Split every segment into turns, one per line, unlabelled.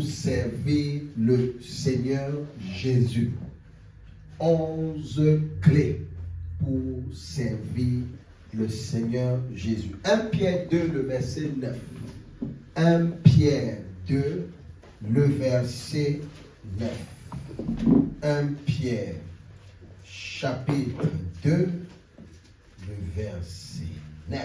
pour servir le Seigneur Jésus. 11 clés pour servir le Seigneur Jésus. 1 Pierre 2, le verset 9. 1 Pierre 2, le verset 9. 1 Pierre, chapitre 2, le verset 9.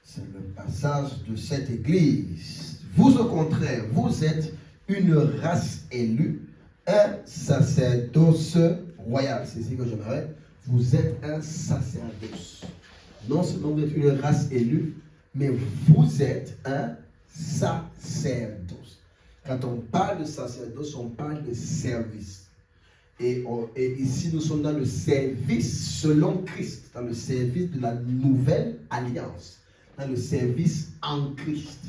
C'est le passage de cette église. Vous, au contraire, vous êtes une race élue, un sacerdoce royal. C'est ce que j'aimerais. Vous êtes un sacerdoce. Non seulement vous êtes une race élue, mais vous êtes un sacerdoce. Quand on parle de sacerdoce, on parle de service. Et ici, nous sommes dans le service selon Christ, dans le service de la nouvelle alliance, dans le service en Christ,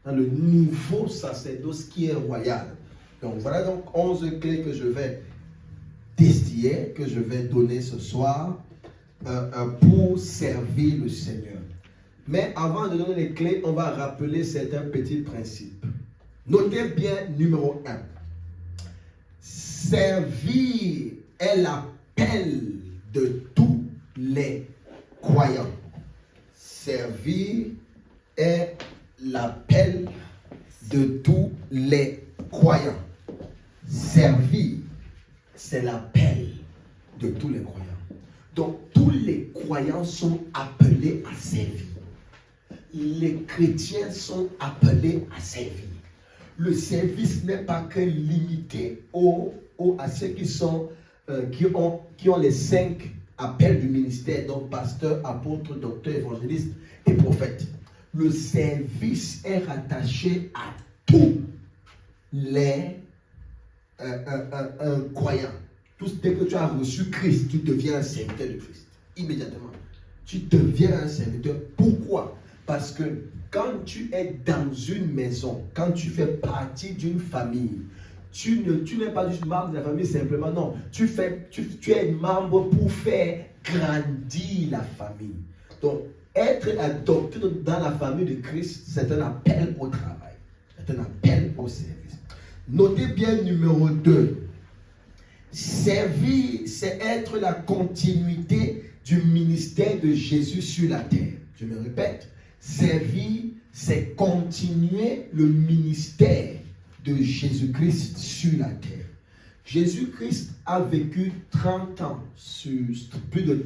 dans le nouveau sacerdoce qui est royal. Donc voilà donc 11 clés que je vais distiller, que je vais donner ce soir pour servir le Seigneur. Mais avant de donner les clés, on va rappeler certains petits principes. Notez bien numéro 1. Servir est l'appel de tous les croyants. Servir est l'appel de tous les croyants. Servir, c'est l'appel de tous les croyants. Donc, tous les croyants sont appelés à servir. Les chrétiens sont appelés à servir. Le service n'est pas que limité à ceux qui ont les 5 appels du ministère, donc pasteur, apôtre, docteur, évangéliste et prophète. Le service est rattaché à tous les croyants. Dès que tu as reçu Christ, tu deviens un serviteur de Christ. Immédiatement. Tu deviens un serviteur. Pourquoi? Parce que quand tu es dans une maison, quand tu fais partie d'une famille, tu n'es pas juste membre de la famille simplement, non. Tu es membre pour faire grandir la famille. Donc, être adopté dans la famille de Christ, c'est un appel au travail. C'est un appel au service. Notez bien numéro 2. Servir, c'est être la continuité du ministère de Jésus sur la terre. Je me répète. Servir, c'est continuer le ministère de Jésus-Christ sur la terre. Jésus-Christ a vécu 30 ans, plus de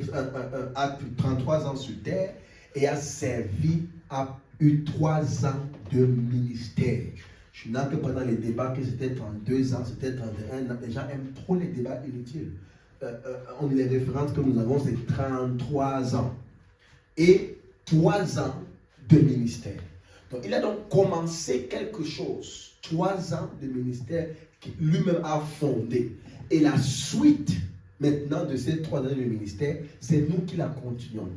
33 ans sur terre et a servi, a eu 3 ans de ministère. Je n'ai que pendant les débats que c'était 32 ans, c'était 31 ans. Les gens aiment trop les débats inutiles. Les références que nous avons, c'est 33 ans. Et 3 ans de ministère. Donc, il a donc commencé quelque chose. 3 ans de ministère qu'il lui-même a fondé. Et la suite, maintenant, de ces 3 années de ministère, c'est nous qui la continuons.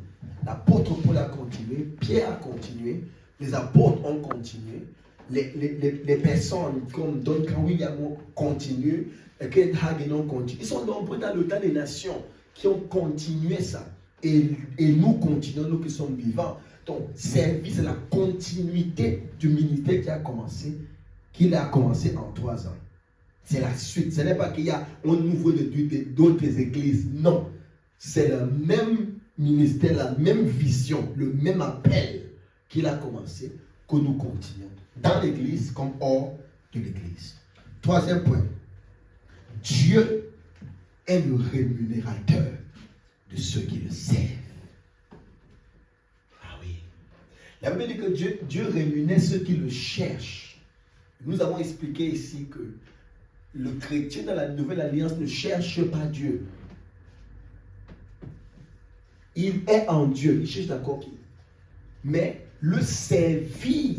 L'apôtre Paul a continué, Pierre a continué, les apôtres ont continué, les personnes comme Duncan William ont continué, Kenneth Hagin ont continué. Ils sont nombreux dans le temps des nations qui ont continué ça. Et nous continuons, nous qui sommes vivants. Donc, service, c'est la continuité du ministère qu'il a commencé en 3 ans. C'est la suite. Ce n'est pas qu'il y a un nouveau d'autres églises. Non. C'est le même ministère, la même vision, le même appel qu'il a commencé, que nous continuons. Dans l'église comme hors de l'église. 3e point. Dieu est le rémunérateur de ceux qui le servent. La Bible dit que Dieu rémunère ceux qui le cherchent. Nous avons expliqué ici que le chrétien dans la nouvelle alliance ne cherche pas Dieu. Il est en Dieu, il cherche d'accord qui. Mais le servir,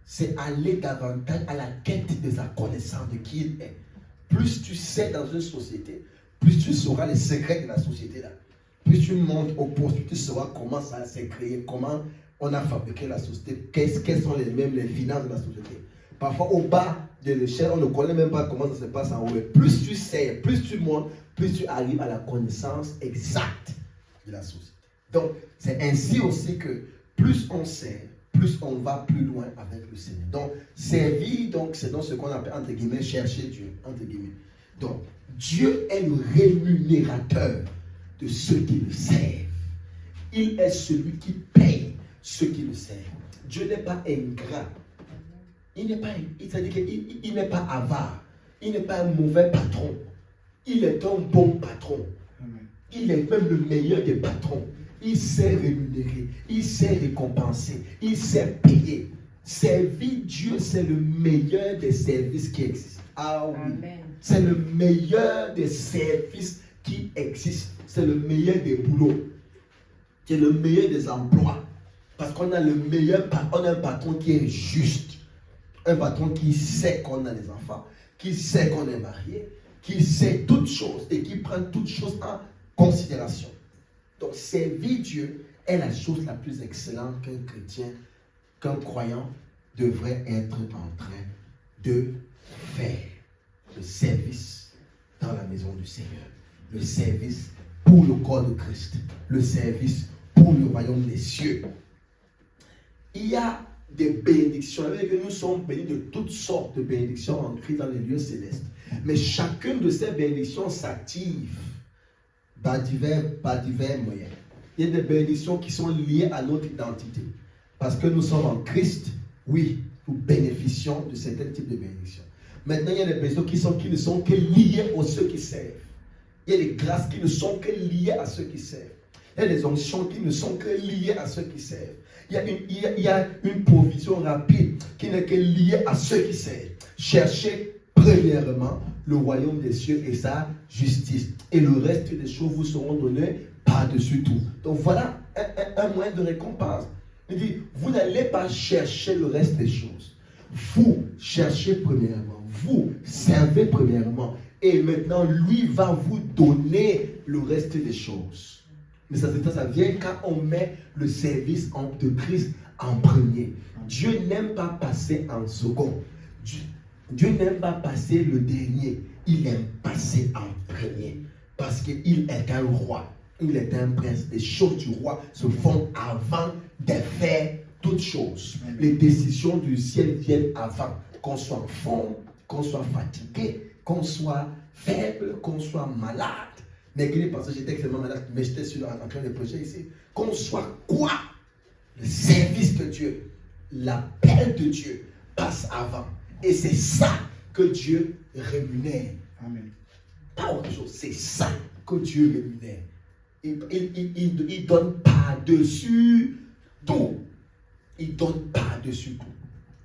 c'est aller davantage à la quête de sa connaissance de qui il est. Plus tu sais dans une société, plus tu sauras les secrets de la société là. Plus tu montes au poste, plus tu sauras comment ça s'est créé, comment on a fabriqué la société, quelles sont les finances de la société. Parfois, au bas de l'échelle, on ne connaît même pas comment ça se passe en haut. Mais plus tu sais, plus tu montes, plus tu arrives à la connaissance exacte de la société. Donc, c'est ainsi aussi que plus on sert, plus on va plus loin avec le Seigneur. Donc, servir, donc, c'est dans ce qu'on appelle, entre guillemets, chercher Dieu, entre guillemets. Donc, Dieu est le rémunérateur de ceux qui le servent. Il est celui qui paye ceux qui le servent. Dieu n'est pas ingrat. Il n'est pas, c'est-à-dire qu'il n'est pas avare. Il n'est pas un mauvais patron. Il est un bon patron. Il est même le meilleur des patrons. Il sait rémunérer, il sait récompenser, il sait payer. Servir Dieu, c'est le meilleur des services qui existent. Ah oui. Amen. C'est le meilleur des services qui existent. C'est le meilleur des boulots. C'est le meilleur des emplois. Parce qu'on a le meilleur, on a un patron qui est juste. Un patron qui sait qu'on a des enfants, qui sait qu'on est marié, qui sait toutes choses et qui prend toutes choses en considération. Donc, servir Dieu est la chose la plus excellente qu'un chrétien, qu'un croyant devrait être en train de faire. Le service dans la maison du Seigneur. Le service pour le corps de Christ. Le service pour le royaume des cieux. Il y a des bénédictions. Nous sommes bénis de toutes sortes de bénédictions en Christ dans les lieux célestes. Mais chacune de ces bénédictions s'active par divers moyens. Il y a des bénédictions qui sont liées à notre identité. Parce que nous sommes en Christ, oui, nous bénéficions de certains types de bénédictions. Maintenant, il y a des bénédictions qui ne sont que liées aux ceux qui servent. Il y a des grâces qui ne sont que liées à ceux qui servent. Il y a des onctions qui ne sont que liées à ceux qui servent. Il y a une provision rapide qui n'est que liée à ceux qui servent. Cherchez premièrement le royaume des cieux et sa justice. Et le reste des choses vous seront données par-dessus tout. Donc voilà un moyen de récompense. Il dit, vous n'allez pas chercher le reste des choses. Vous cherchez premièrement. Vous servez premièrement. Et maintenant, lui va vous donner le reste des choses. Mais ça vient quand on met le service de Christ en premier. Dieu n'aime pas passer en second. Dieu n'aime pas passer le dernier. Il aime passer en premier. Parce qu'il est un roi. Il est un prince. Les choses du roi se font avant de faire toutes choses. Les décisions du ciel viennent avant. Qu'on soit en forme, qu'on soit fatigué, qu'on soit faible, qu'on soit malade. N'écrivez pas ça, j'étais extrêmement malade, mais j'étais en train de prêcher ici. Qu'on soit quoi? Le service de Dieu, l'appel de Dieu passe avant. Et c'est ça que Dieu rémunère. Amen. Pas autre chose, c'est ça que Dieu rémunère. Il donne par-dessus tout. Il donne par-dessus tout.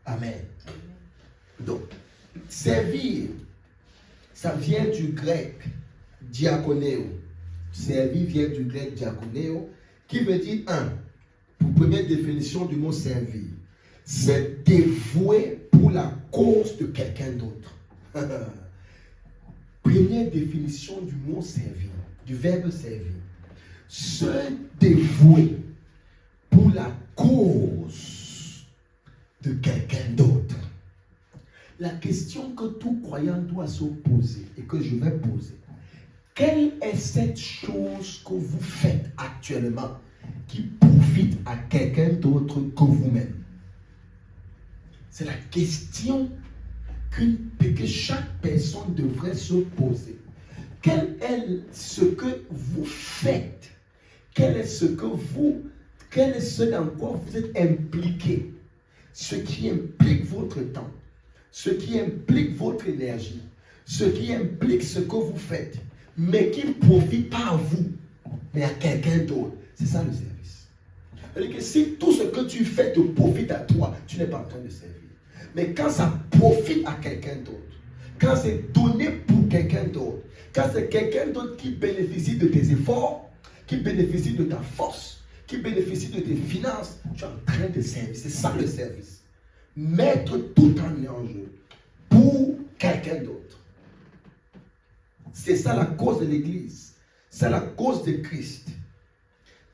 Amen. Donc, servir, ça vient du grec diakonéo. Servir vient du grec diakonéo, qui veut dire pour première définition du mot servir, c'est dévouer pour la cause de quelqu'un d'autre. Première définition du mot servir, du verbe servir. Se dévouer pour la cause de quelqu'un d'autre. La question que tout croyant doit se poser et que je vais poser, quelle est cette chose que vous faites actuellement qui profite à quelqu'un d'autre que vous-même? C'est la question que chaque personne devrait se poser. Quel est ce que vous faites? Quel est ce dans quoi vous êtes impliqué? Ce qui implique votre temps, ce qui implique votre énergie, ce qui implique ce que vous faites, mais qui ne profite pas à vous, mais à quelqu'un d'autre. C'est ça le service. C'est-à-dire que si tout ce que tu fais te profite à toi, tu n'es pas en train de servir. Mais quand ça profite à quelqu'un d'autre, quand c'est donné pour quelqu'un d'autre, quand c'est quelqu'un d'autre qui bénéficie de tes efforts, qui bénéficie de ta force, qui bénéficie de tes finances, tu es en train de servir. C'est ça le service. Mettre tout en jeu pour quelqu'un d'autre. C'est ça la cause de l'Église. C'est la cause de Christ.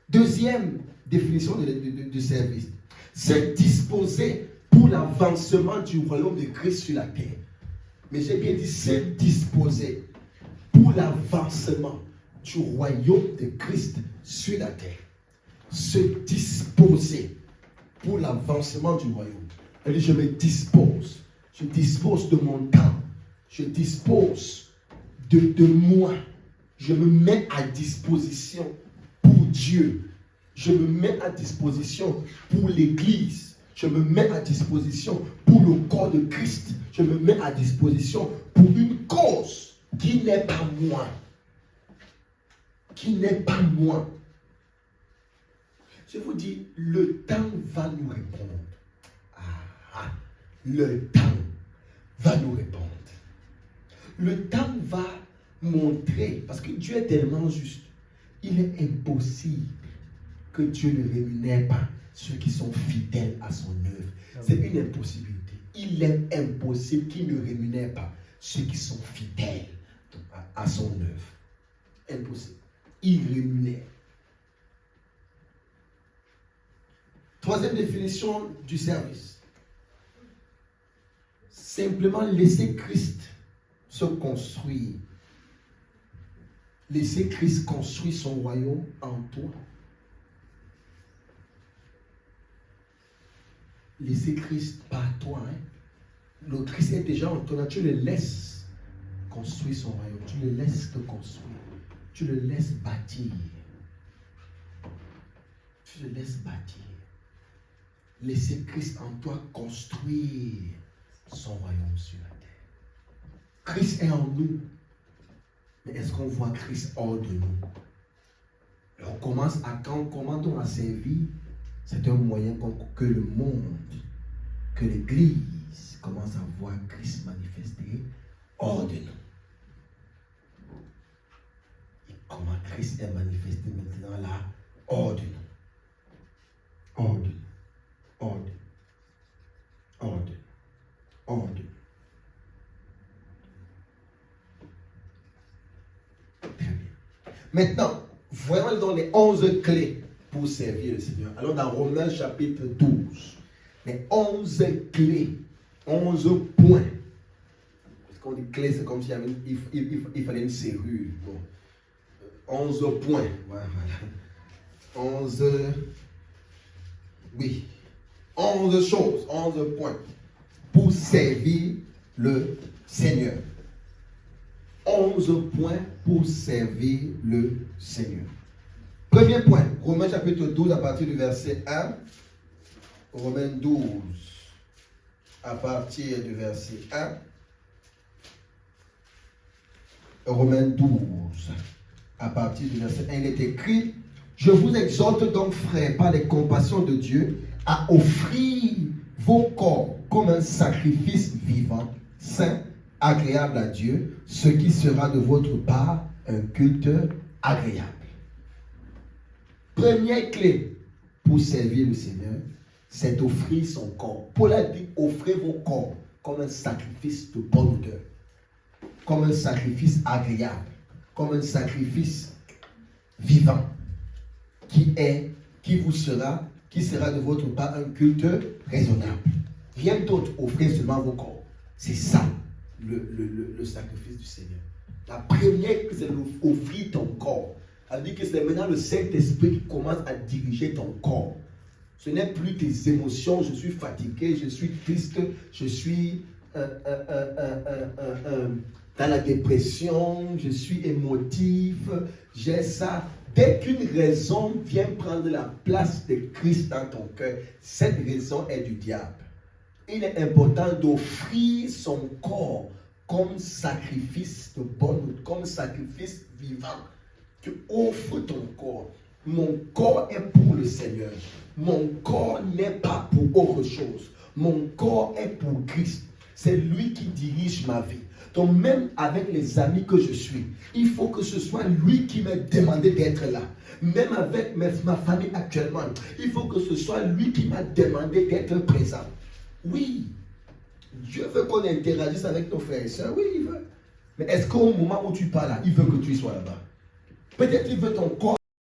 Deuxième définition du service, c'est disposer pour l'avancement du royaume de Christ sur la terre. Mais j'ai bien dit, c'est disposer pour l'avancement du royaume de Christ sur la terre. Se disposer pour l'avancement du royaume. Elle dit, je me dispose. Je dispose de mon temps. Je dispose de moi. Je me mets à disposition pour Dieu. Je me mets à disposition pour l'Église. Je me mets à disposition pour le corps de Christ. Je me mets à disposition pour une cause qui n'est pas moi. Qui n'est pas moi. Je vous dis, le temps va nous répondre. Le temps va nous répondre. Le temps va montrer, parce que Dieu est tellement juste, il est impossible que Dieu ne rémunère pas ceux qui sont fidèles à son œuvre. C'est une impossibilité. Il est impossible qu'il ne rémunère pas ceux qui sont fidèles à son œuvre. Impossible. Il rémunère. Troisième définition du service. Simplement laisser Christ se construire. Laisser Christ construire son royaume en toi. Laisser Christ par toi. Le Christ est déjà en toi. Tu le laisses construire son royaume. Tu le laisses te construire. Tu le laisses bâtir. Tu le laisses bâtir. Laissez Christ en toi construire son royaume sur la terre. Christ est en nous. Mais est-ce qu'on voit Christ hors de nous? Et on commence à, quand on commence à servir, c'est un moyen que le monde, que l'Église commence à voir Christ manifester hors de nous. Et comment Christ est manifesté maintenant là, hors de nous. Hors de nous. Hors de nous. Hors de nous. Hors de nous. Très bien. Maintenant, voyons dans les 11 clés pour servir le Seigneur. Alors dans Romains chapitre 12, les 11 clés, 11 points. Parce qu'on dit clés, c'est comme s'il y avait il fallait une serrure. Bon. 11 points. Voilà. 11, oui. 11 choses, 11 points pour servir le Seigneur. 11 points pour servir le Seigneur. Premier point, Romains chapitre 12 à partir du verset 1. Romains 12 à partir du verset 1. Romains 12 à partir du verset 1, il est écrit: je vous exhorte donc, frères, par les compassions de Dieu, à offrir vos corps comme un sacrifice vivant, saint, agréable à Dieu, ce qui sera de votre part un culte agréable. Première clé pour servir le Seigneur, c'est d'offrir son corps. Paul a dit: offrez vos corps comme un sacrifice de bonne odeur, comme un sacrifice agréable, comme un sacrifice vivant, qui sera de votre part un culte raisonnable. Rien d'autre, offrez seulement vos corps. C'est ça le sacrifice du Seigneur. La première, c'est d'offrir ton corps. Elle dit que c'est maintenant le Saint-Esprit qui commence à diriger ton corps. Ce n'est plus tes émotions, je suis fatigué, je suis triste, je suis dans la dépression, je suis émotif, j'ai ça. Dès qu'une raison vient prendre la place de Christ dans ton cœur, cette raison est du diable. Il est important d'offrir son corps comme sacrifice de bonne, comme sacrifice vivant. Tu offres ton corps. Mon corps est pour le Seigneur. Mon corps n'est pas pour autre chose. Mon corps est pour Christ. C'est lui qui dirige ma vie. Donc même avec les amis que je suis, il faut que ce soit lui qui m'ait demandé d'être là. Même avec ma famille actuellement, il faut que ce soit lui qui m'a demandé d'être présent. Oui, Dieu veut qu'on interagisse avec nos frères et sœurs. Oui, il veut. Mais est-ce qu'au moment où tu parles là, il veut que tu sois là-bas? Peut-être il veut ton corps.